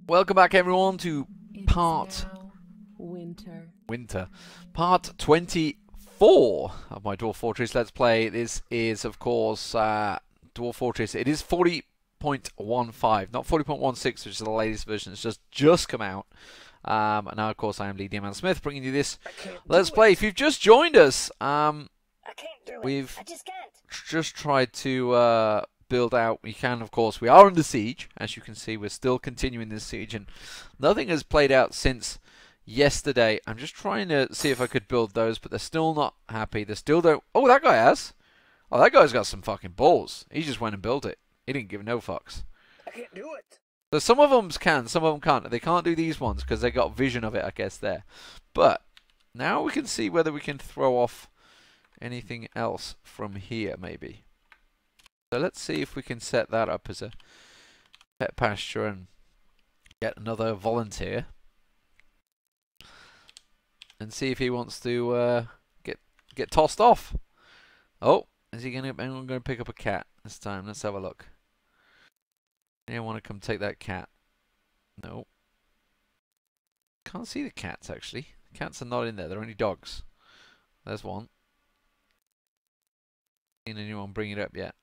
Welcome back, everyone, to part part 24 of my Dwarf Fortress Let's Play. This is, of course, Dwarf Fortress. It is 40.15, not 40.16, which is the latest version. It's just come out. And now, of course, I am Lee D-Man Smith, bringing you this Let's Play. If you've just joined us, we've just tried to build out. We can, of course, we are under siege. As you can see, we're still continuing this siege, and nothing has played out since yesterday. I'm just trying to see if I could build those, but they're still not happy. They still don't. Oh, that guy has. Oh, that guy's got some fucking balls. He just went and built it. He didn't give no fucks. I can't do it. So some of them can, some of them can't. They can't do these ones because they got vision of it, I guess, there. But now we can see whether we can throw off anything else from here, maybe. So let's see if we can set that up as a pet pasture and get another volunteer. And see if he wants to get tossed off. Oh, is he gonna? I'm gonna pick up a cat this time. Let's have a look. Anyone want to come take that cat? No. Can't see the cats actually. Cats are not in there. They're only dogs. There's one. Seen anyone bring it up yet?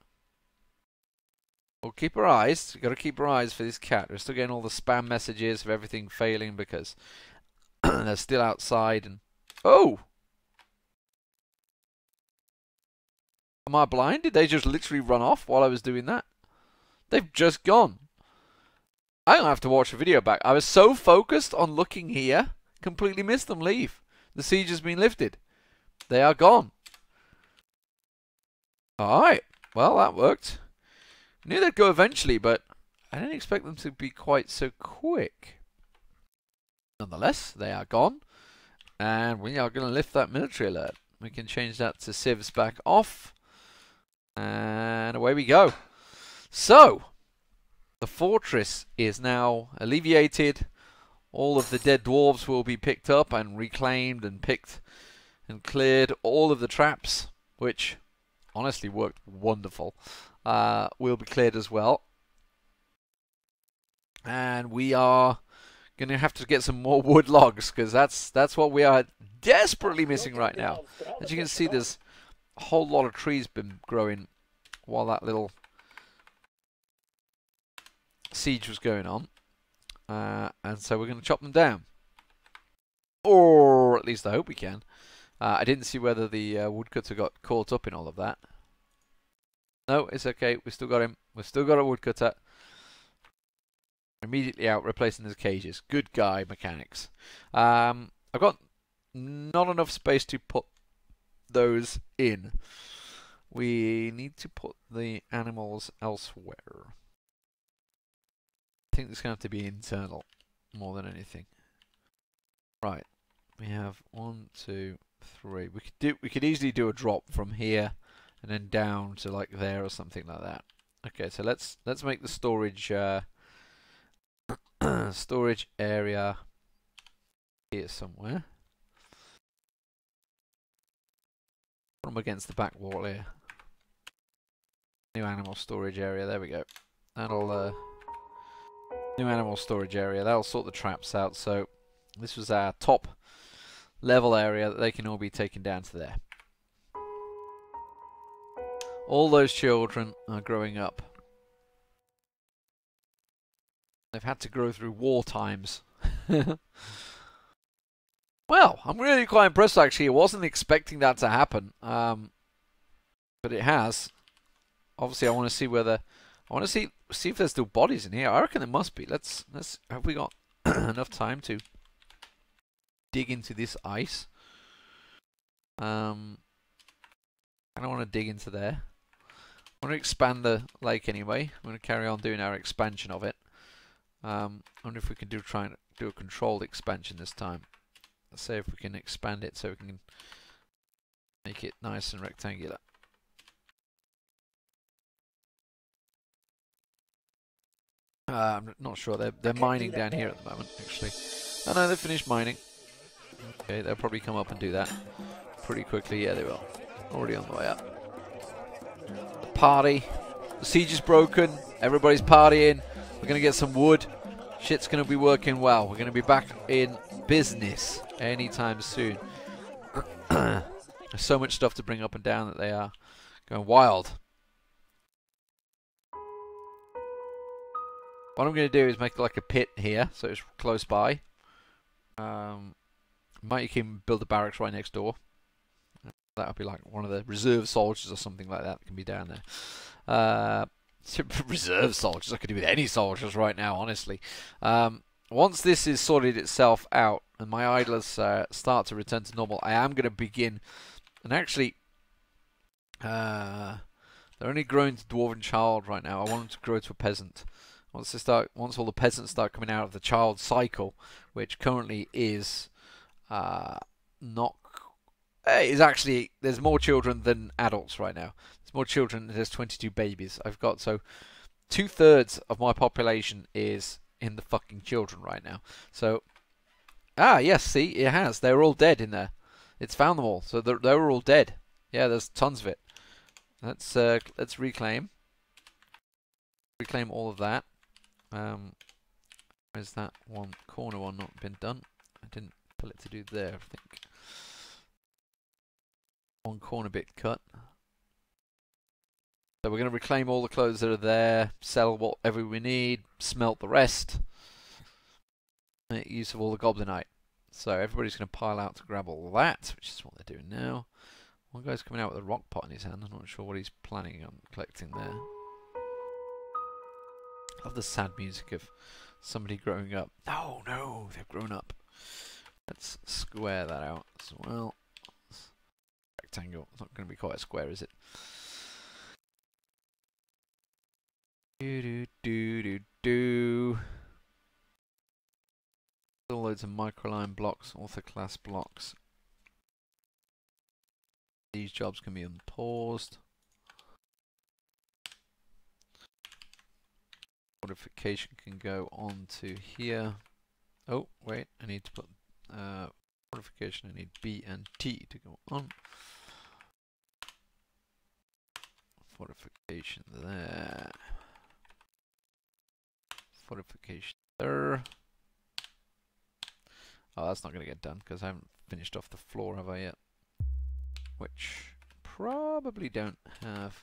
Well, keep our eyes. We've got to keep our eyes for this cat. We're still getting all the spam messages of everything failing because they're still outside. And oh, am I blind? Did they just literally run off while I was doing that? They've just gone. I'm gonna have to watch the video back. I was so focused on looking here, completely missed them leave. The siege has been lifted. They are gone. Alright, well that worked. Knew they'd go eventually, but I didn't expect them to be quite so quick. Nonetheless, they are gone. And we are going to lift that military alert. We can change that to civs back off. And away we go. So, the fortress is now alleviated. All of the dead dwarves will be picked up and reclaimed and picked and cleared. All of the traps, which honestly worked wonderful, will be cleared as well. And we are going to have to get some more wood logs, because that's what we are desperately missing right now. As you can see, there's a whole lot of trees been growing while that little siege was going on. And so we're going to chop them down. Or at least I hope we can. I didn't see whether the woodcutter got caught up in all of that. No, it's okay. We still got him. We've still got a woodcutter. Immediately out, replacing his cages. Good guy, mechanics. I've got not enough space to put those in. We need to put the animals elsewhere. I think this is going to have to be internal more than anything. Right. We have 1, 2, 3. We could easily do a drop from here and then down to like there or something like that. Okay, so let's make the storage storage area here somewhere. Put them against the back wall here. New animal storage area. There we go. That'll new animal storage area. That'll sort the traps out. So this was our top level area that they can all be taken down to there. All those children are growing up. They've had to grow through war times. Well, I'm really quite impressed actually. I wasn't expecting that to happen, but it has. Obviously, I want to see whether see if there's still bodies in here. I reckon there must be. Let's have we got enough time to dig into this ice? I don't want to dig into there. I want to expand the lake anyway. I'm going to carry on doing our expansion of it. I wonder if we can try and do a controlled expansion this time. Let's see if we can expand it so we can make it nice and rectangular. I'm not sure. They're mining down here at the moment, actually. Oh no, they've finished mining. Okay, they'll probably come up and do that pretty quickly. Yeah, they will. Already on the way up. The party. The siege is broken. Everybody's partying. We're going to get some wood. Shit's going to be working well. We're going to be back in business anytime soon. There's so much stuff to bring up and down that they are going wild. What I'm going to do is make like a pit here, so it's close by. Might even build a barracks right next door. That'll be like one of the reserve soldiers or something like that can be down there. Reserve soldiers, I could do with any soldiers right now, honestly. Once this is sorted itself out and my idlers start to return to normal, I am going to begin. And actually, they're only growing to dwarven child right now. I want them to grow to a peasant. Once all the peasants start coming out of the child cycle, which currently is not. Is actually, there's more children than adults right now. There's more children. There's 22 babies. I've got, so 2/3 of my population is in the fucking children right now. So, yes, see, it has. They're all dead in there. It's found them all. So they were all dead. Yeah, there's tons of it. Let's reclaim all of that. Where's that one corner one not been done? I didn't pull it to do there, I think. One corner bit cut. So we're going to reclaim all the clothes that are there, sell whatever we need, smelt the rest. Make use of all the goblinite. So everybody's going to pile out to grab all that, which is what they're doing now. One guy's coming out with a rock pot in his hand. I'm not sure what he's planning on collecting there. I love the sad music of somebody growing up. No, no, they've grown up. Let's square that out as well. Rectangle. It's not going to be quite a square, is it? Do. Still loads of microline blocks, author class blocks. These jobs can be unpaused. Modification can go on to here. Oh, wait, I need to put modification. I need B and T to go on. Fortification there. Fortification there. Oh, that's not going to get done because I haven't finished off the floor, have I yet? Which probably don't have.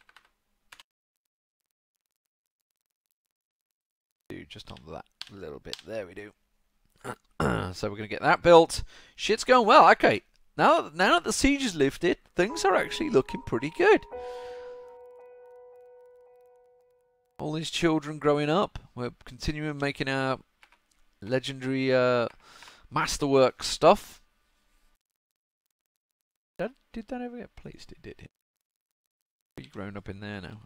Do just on that little bit. There we do. So we're going to get that built. Shit's going well. Okay. Now that the siege is lifted, things are actually looking pretty good. All these children growing up. We're continuing making our legendary masterwork stuff. Did that ever get placed? It did. Pretty grown up in there now.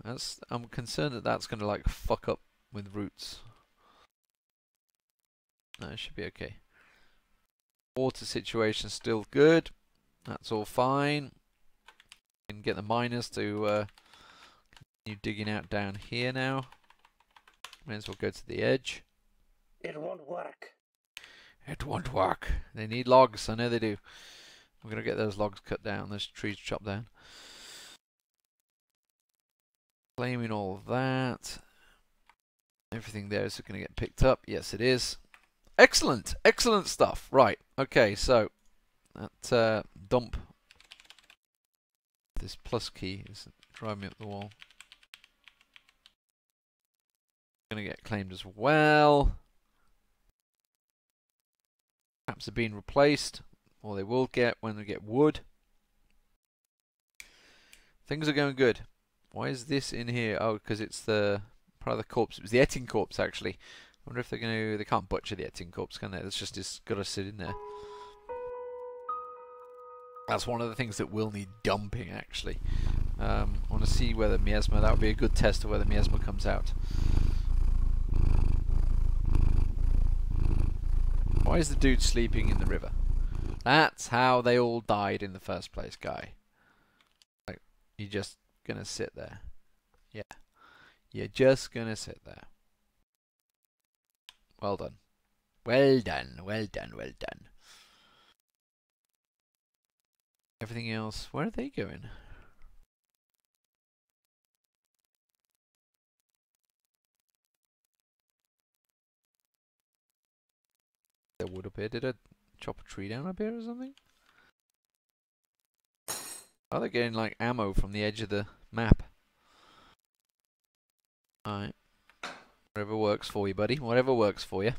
I'm concerned that that's going to like fuck up with roots. No, it should be okay. Water situation still good. That's all fine. Can get the miners to continue digging out down here now. May as well go to the edge. It won't work. It won't work. They need logs. I know they do. I'm going to get those logs cut down. Those trees chopped down. Claiming all of that. Everything there is going to get picked up. Yes, it is. Excellent. Excellent stuff. Right. Okay, so that dump. This plus key is driving me up the wall. Going to get claimed as well. Perhaps are being replaced, or they will get when they get wood. Things are going good. Why is this in here? Oh, because it's the part of the corpse. It was the Etting corpse, actually. I wonder if they're going to. They can't butcher the Etting corpse, can they? It's got to sit in there. That's one of the things that will need dumping, actually. I want to see whether miasma. That would be a good test of whether miasma comes out. Why is the dude sleeping in the river? That's how they all died in the first place, guy. Like, you're just gonna sit there. Yeah. You're just gonna sit there. Well done. Well done, well done, well done. Everything else, where are they going? there wood up here. Did I chop a tree down up here or something? Oh, they're getting like ammo from the edge of the map. Alright. Whatever works for you, buddy. Whatever works for you.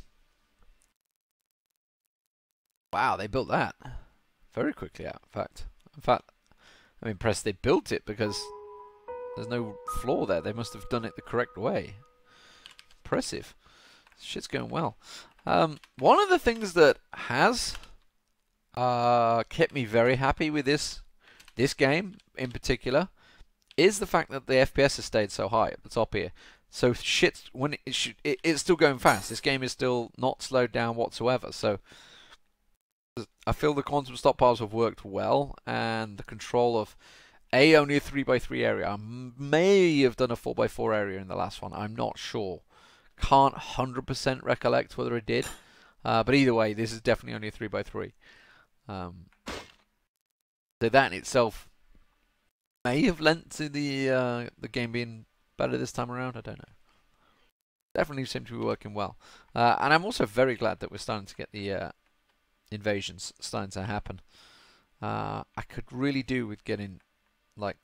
Wow, they built that very quickly out, in fact, I'm impressed they built it because there's no floor there. They must have done it the correct way. Impressive. Shit's going well. One of the things that has kept me very happy with this game in particular is the fact that the FPS has stayed so high at the top here. So shit, when it's still going fast. This game is still not slowed down whatsoever. So I feel the quantum stockpiles have worked well, and the control of only a 3x3 area. I may have done a 4x4 area in the last one. I'm not sure. Can't 100% recollect whether it did. But either way, this is definitely only a 3x3. So that in itself may have lent to the game being better this time around. I don't know. Definitely seems to be working well. And I'm also very glad that we're starting to get the invasions starting to happen. I could really do with getting like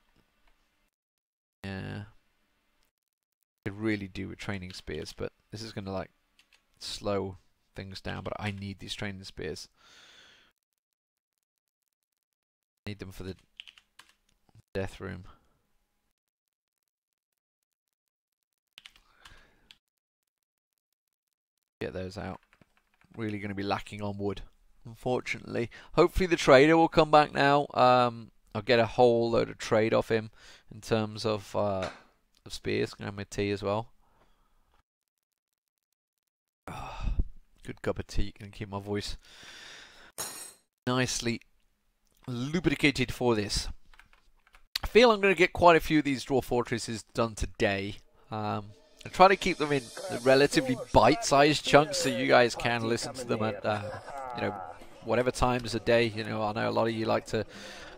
could really do with training spears, but this is going to like slow things down. But I need these training spears. I need them for the death room. Get those out. Really going to be lacking on wood, unfortunately. Hopefully the trader will come back now. I'll get a whole load of trade off him in terms of spears. Gonna have my tea as well. Oh, good cup of tea. Gonna keep my voice nicely lubricated for this. I feel I'm gonna get quite a few of these Dwarf fortresses done today. I try to keep them in relatively bite-sized chunks so you guys can listen to them at you know, whatever times of day. You know, I know a lot of you like to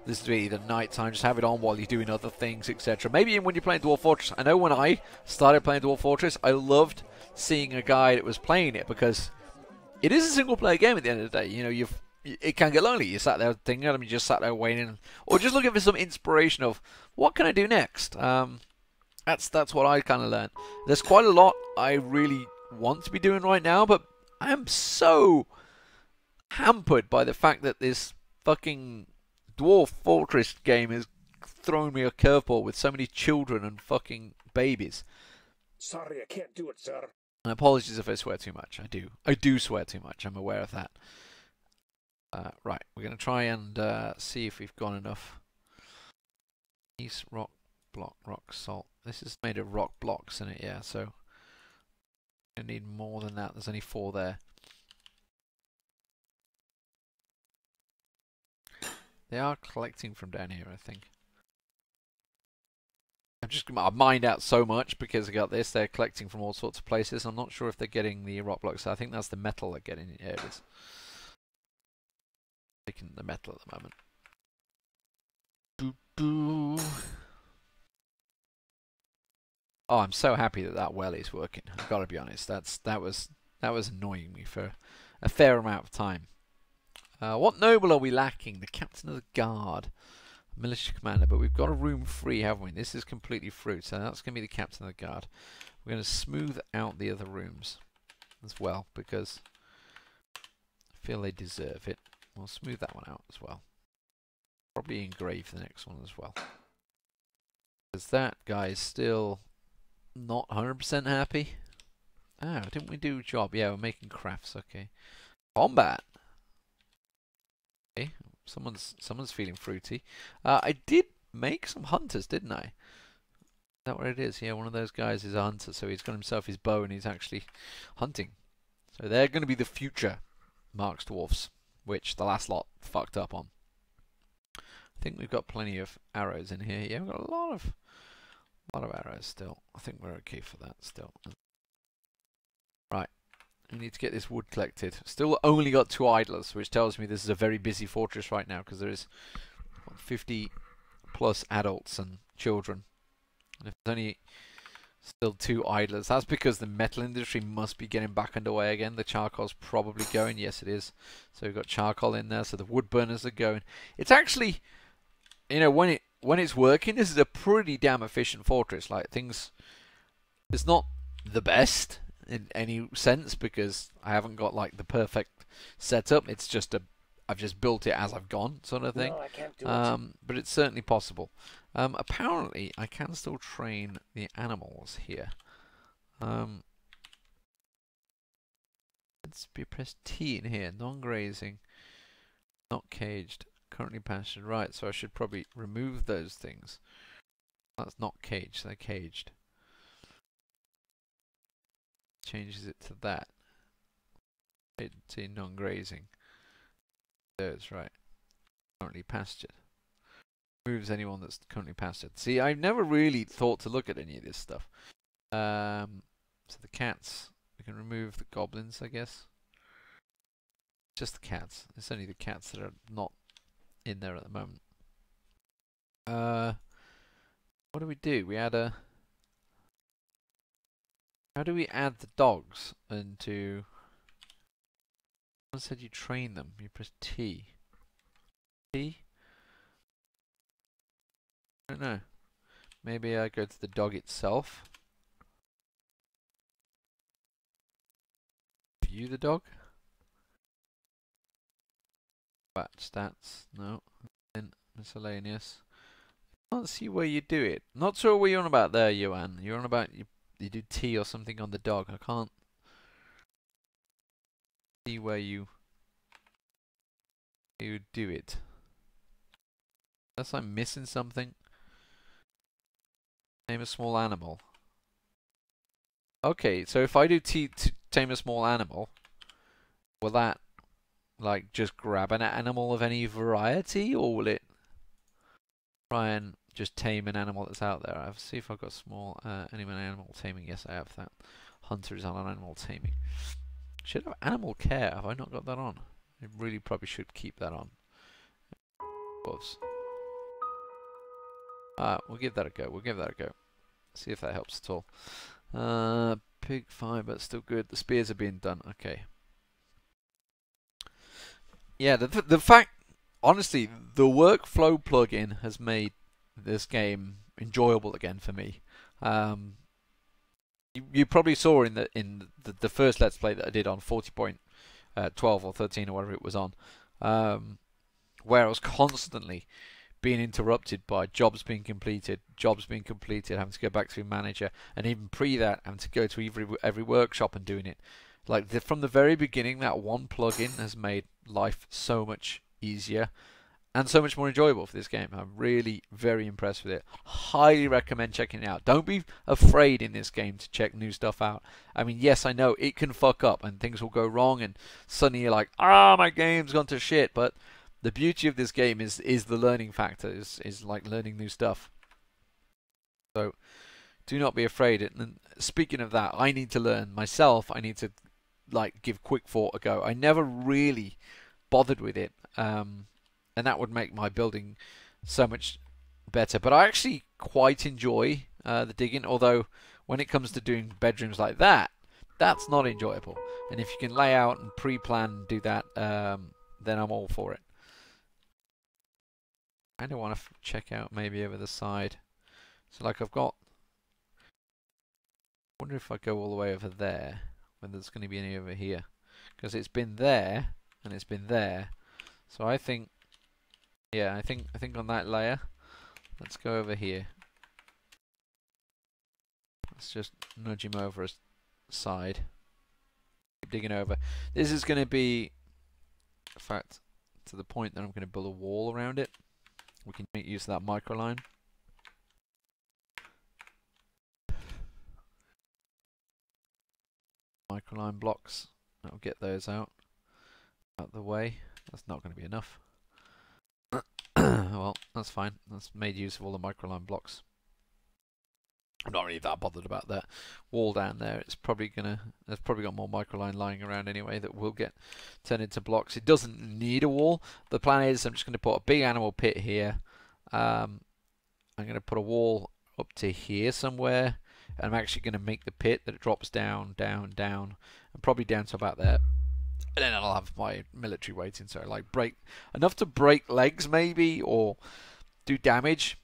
listen to it either night time, just have it on while you're doing other things, etc. Maybe even when you're playing Dwarf Fortress. I know when I started playing Dwarf Fortress, I loved seeing a guy that was playing it because it is a single-player game at the end of the day. You know, it can get lonely. You sat there thinking, you just sat there waiting, or just looking for some inspiration of what can I do next. That's what I kind of learned. There's quite a lot I really want to be doing right now, but I am so hampered by the fact that this fucking Dwarf Fortress game has thrown me a curveball with so many children and fucking babies. Sorry, I can't do it, sir. And apologies if I swear too much. I do swear too much. I'm aware of that. Right, we're going to try and see if we've got enough. East rock block, rock salt. This is made of rock blocks in it, yeah, so I need more than that. There's only 4 there. They are collecting from down here, I think. I've mined out so much because I got this. They're collecting from all sorts of places. I'm not sure if they're getting the rock blocks. I think that's the metal they're getting. Yeah, it is. Taking the metal at the moment. Oh, I'm so happy that that well is working. I've got to be honest. That was annoying me for a fair amount of time. What noble are we lacking? The captain of the guard, military commander. But we've got a room free, haven't we? This is completely fruit, so that's going to be the captain of the guard. We're going to smooth out the other rooms as well because I feel they deserve it. We'll smooth that one out as well. Probably engrave the next one as well. Because that guy is still not 100% happy. Ah, didn't we do a job? Yeah, we're making crafts, okay. Combat! Okay, someone's feeling fruity. I did make some hunters, didn't I? Is that what it is? Yeah, one of those guys is a hunter, so he's got himself his bow and he's actually hunting. So they're going to be the future Mark's Dwarfs, which the last lot fucked up on. I think we've got plenty of arrows in here. Yeah, we've got a lot of arrows still. I think we're okay for that still. Right, we need to get this wood collected. Still only got 2 idlers, which tells me this is a very busy fortress right now because there is 50 plus adults and children. And if there's only Still 2 idlers. That's because the metal industry must be getting back underway again. The charcoal's probably going. Yes, it is. So we've got charcoal in there. So the wood burners are going. It's actually, you know, when it's working, this is a pretty damn efficient fortress. Like things, it's not the best in any sense because I haven't got like the perfect setup. It's just I've just built it as I've gone, sort of thing. No, I can't do it. But it's certainly possible. Apparently, I can still train the animals here. Let's press T in here. Non-grazing, not caged, currently pastured. Right, so I should probably remove those things. That's not caged. They're caged. Changes it to that. To non-grazing. Those right. Currently pastured. Moves anyone that's currently pastured. See, I've never really thought to look at any of this stuff. So the cats, we can remove the goblins, I guess. Just the cats. It's only the cats that are not in there at the moment. What do we do? We add a... How do we add the dogs into... Someone said you train them. You press T. T? I don't know. Maybe I go to the dog itself. View the dog. Batch stats. No. Then miscellaneous. I can't see where you do it. Not sure what you're on about there, Johan. You're on about you do T or something on the dog. I can't see where you do it. Unless I'm missing something. Tame a small animal. Okay, so if I do T to tame a small animal, will that like just grab an animal of any variety, or will it try and just tame an animal that's out there? I'll see if I've got small animal taming. Yes, I have that. Hunter is on animal taming. Should have animal care. Have I not got that on? I really probably should keep that on. Gloves. We'll give that a go. We'll give that a go. See if that helps at all. Pig fiber, still good. The spears are being done. Okay. Yeah, the fact, honestly, the workflow plugin has made this game enjoyable again for me. You probably saw in the first Let's Play that I did on 40.12 or 13 or whatever it was on, where I was constantly being interrupted by jobs being completed, having to go back to a manager, and even pre that, having to go to every workshop and doing it. Like from the very beginning, that one plugin has made life so much easier and so much more enjoyable for this game. I'm really very impressed with it. Highly recommend checking it out. Don't be afraid in this game to check new stuff out. I mean, yes, I know it can fuck up and things will go wrong, and suddenly you're like, my game's gone to shit. But the beauty of this game is the learning factor, is like learning new stuff. So do not be afraid. And speaking of that, I need to learn myself. I need to like give Quick Thought a go. I never really bothered with it, and that would make my building so much better. But I actually quite enjoy the digging, although when it comes to doing bedrooms like that, that's not enjoyable. And if you can lay out and pre-plan and do that, then I'm all for it. I don't want to check out maybe over the side. So like I've got... I wonder if I go all the way over there, whether there's going to be any over here. Because it's been there, and it's been there. So I think... Yeah, I think on that layer, let's go over here. Let's just nudge him over a side. Keep digging over. This is going to be, in fact, to the point that I'm going to build a wall around it. We can make use of that microline. Microline blocks. I'll get those out the way. That's not going to be enough. Well, that's fine. That's made use of all the microline blocks. I'm not really that bothered about that wall down there. It's probably gonna. There's probably got more microline lying around anyway that will get turned into blocks. It doesn't need a wall. The plan is I'm just going to put a big animal pit here. I'm going to put a wall up to here somewhere. and I'm actually going to make the pit that it drops down, down, down, and probably down to about there. And then I'll have my military waiting, so like break enough to break legs maybe, or do damage,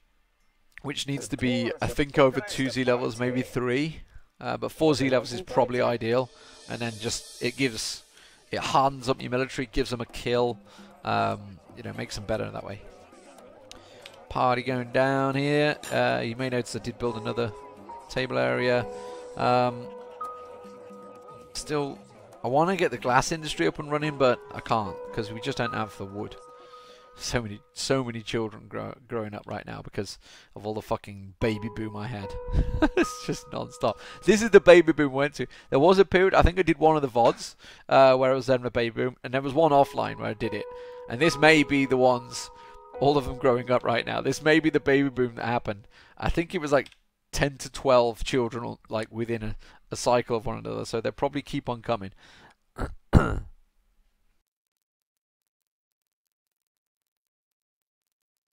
which needs to be, I think, over 2 Z levels, maybe 3. But 4 Z levels is probably ideal, and then just it hardens up your military, gives them a kill, you know, makes them better that way. Party going down here. You may notice I did build another table area. Still, I want to get the glass industry up and running, but I can't because we just don't have the wood. So many children growing up right now because of all the fucking baby boom I had. It's just non-stop. This is the baby boom we went to. There was a period, I think I did one of the VODs where it was then the baby boom, and there was one offline where I did it. And this may be the ones, all of them growing up right now. This may be the baby boom that happened. I think it was like 10 to 12 children like within a cycle of one another, so they'll probably keep on coming.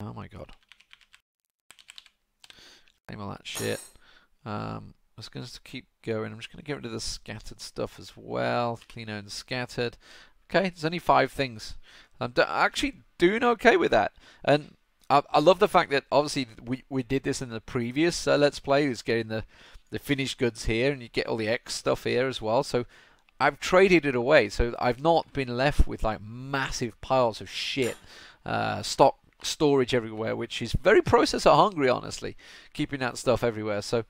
Oh my god. Claim all that shit. I'm just going to keep going. I'm just going to get rid of the scattered stuff as well. Clean and scattered. Okay, there's only 5 things. I'm actually doing okay with that. And I love the fact that obviously we did this in the previous Let's Play. Is getting the finished goods here, and you get all the X stuff here as well. So I've traded it away. So I've not been left with like massive piles of shit. Stock storage everywhere, which is very processor hungry, honestly, keeping that stuff everywhere. So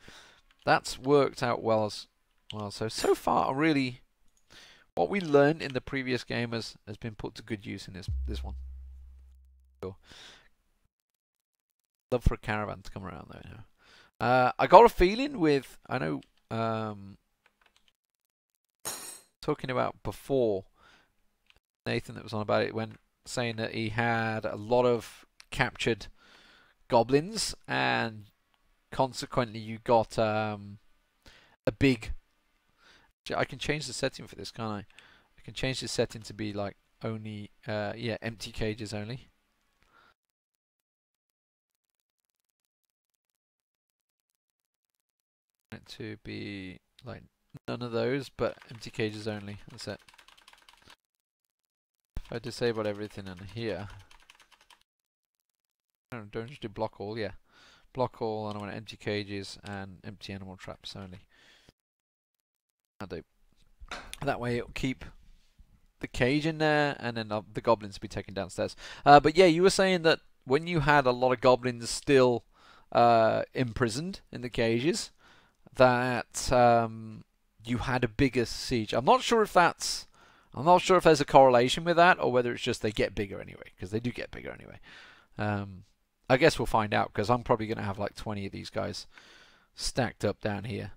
that's worked out well as well. So far, really, what we learned in the previous game has been put to good use in this one. Cool. Love for a caravan to come around though. Now. I got a feeling with, I know, talking about before, Nathan that was on about it when saying that he had a lot of captured goblins, and consequently you got a big. I can change the setting for this, can't I? I can change the setting to be like only, yeah, empty cages only. It to be like none of those, but empty cages only. That's it. If I disable everything in here, don't just do block all, yeah. Block all, and I want empty cages and empty animal traps only. I do. That way it'll keep the cage in there, and then the goblins will be taken downstairs. But yeah, you were saying that when you had a lot of goblins still imprisoned in the cages, that you had a bigger siege. I'm not sure if there's a correlation with that, or whether it's just they get bigger anyway, because they do get bigger anyway. I guess we'll find out, because I'm probably going to have like 20 of these guys stacked up down here.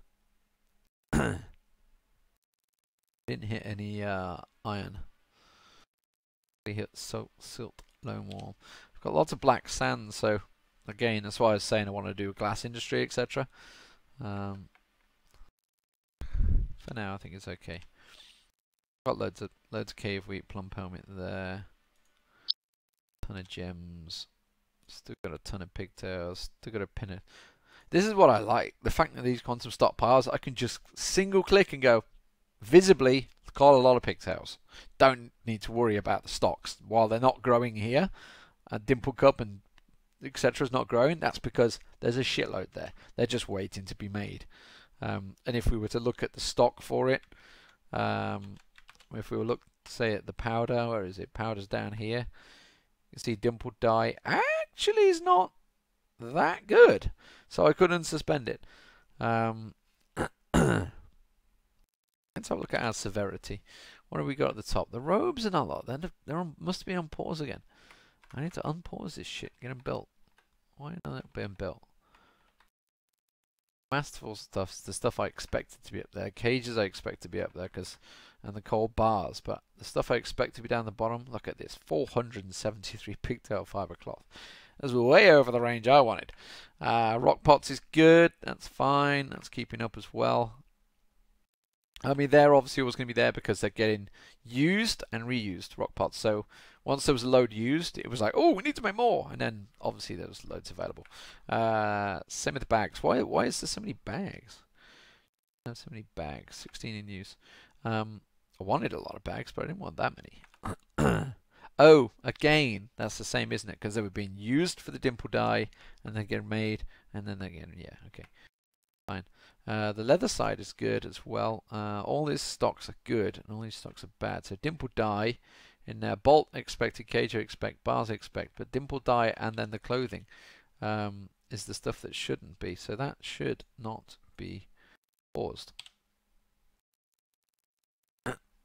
Didn't hit any iron. We hit silt lone wall. I've got lots of black sand, so again, that's why I was saying I want to do a glass industry, etc. For now, I think it's okay. Got loads of cave wheat, plum helmet there. Ton of gems. Still got a ton of pigtails. Still got a pin. This is what I like. The fact that these quantum stockpiles, I can just single click and go visibly got a lot of pigtails. Don't need to worry about the stocks while they're not growing here. Dimple cup and etc. is not growing. That's because there's a shitload there. They're just waiting to be made. And if we were to look at the stock for it, if we were look say at the powder, where is it? Powder's down here. You can see dimpled dye actually is not that good, so I couldn't suspend it. Let's have a look at our severity. What have we got at the top? The robes are not a lot. They're must be on pause again. I need to unpause this shit. Get them built. Why not it being built? Masterful stuff, the stuff I expected to be up there. Cages I expect to be up there, and the coal bars. But the stuff I expect to be down the bottom, look at this, 473 pigtail fiber cloth. That's way over the range I wanted. Rock pots is good. That's fine. That's keeping up as well. I mean, they're obviously always going to be there because they're getting used and reused, rock pots. So once there was a load used, it was like, oh, we need to make more. And then obviously there was loads available. Same with the bags. Why is there so many bags? I have so many bags. 16 in use. I wanted a lot of bags, but I didn't want that many. Oh, again, that's the same, isn't it? Because they were being used for the dimple dye, and then getting made, and then again, yeah, okay, fine. The leather side is good as well. All these stocks are good, and all these stocks are bad. So dimple dye in there, bolt expected, cage expect, bars expect, but dimple dye and then the clothing is the stuff that shouldn't be. So that should not be paused.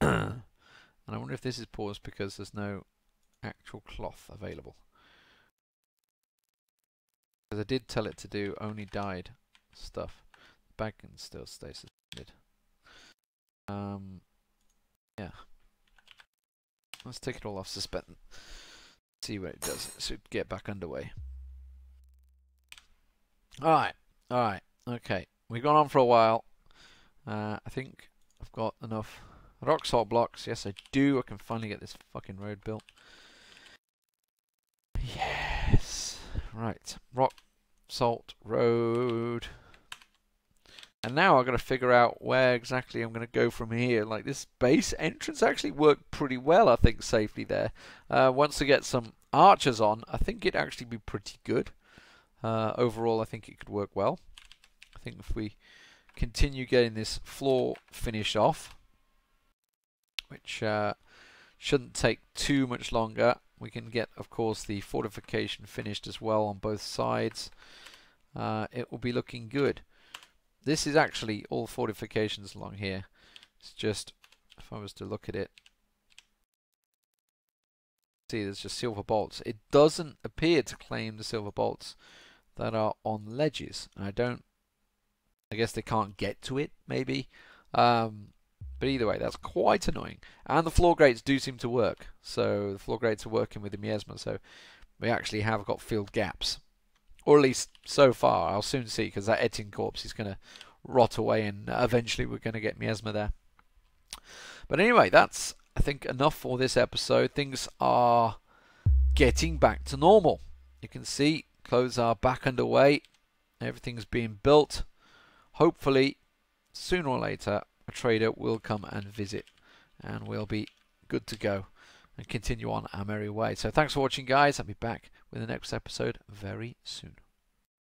And I wonder if this is paused because there's no actual cloth available. Because I did tell it to do only dyed stuff. The bag can still stay suspended. Yeah. Let's take it all off suspend. See what it does. It should get back underway. Alright. Alright. Okay. We've gone on for a while. I think I've got enough rock salt blocks. Yes, I do. I can finally get this fucking road built. Yes. Right. Rock, salt, road. And now I've got to figure out where exactly I'm going to go from here. Like, this base entrance actually worked pretty well, I think, safely there. Once I get some archers on, I think it'd actually be pretty good. Overall, I think it could work well. I think if we continue getting this floor finish off, which shouldn't take too much longer, we can get, of course, the fortification finished as well on both sides. It will be looking good. This is actually all fortifications along here. It's just, if I was to look at it, see there's just silver bolts. It doesn't appear to claim the silver bolts that are on ledges. I guess they can't get to it, maybe. But either way, that's quite annoying. And the floor grates do seem to work. So the floor grates are working with the miasma. So we actually have got filled gaps. Or at least so far. I'll soon see, because that Etienne corpse is going to rot away, and eventually we're going to get miasma there. But anyway, that's, I think, enough for this episode. Things are getting back to normal. You can see clothes are back underway. Everything's being built. Hopefully, sooner or later, a trader will come and visit, and we'll be good to go and continue on our merry way. So thanks for watching, guys. I'll be back with the next episode very soon.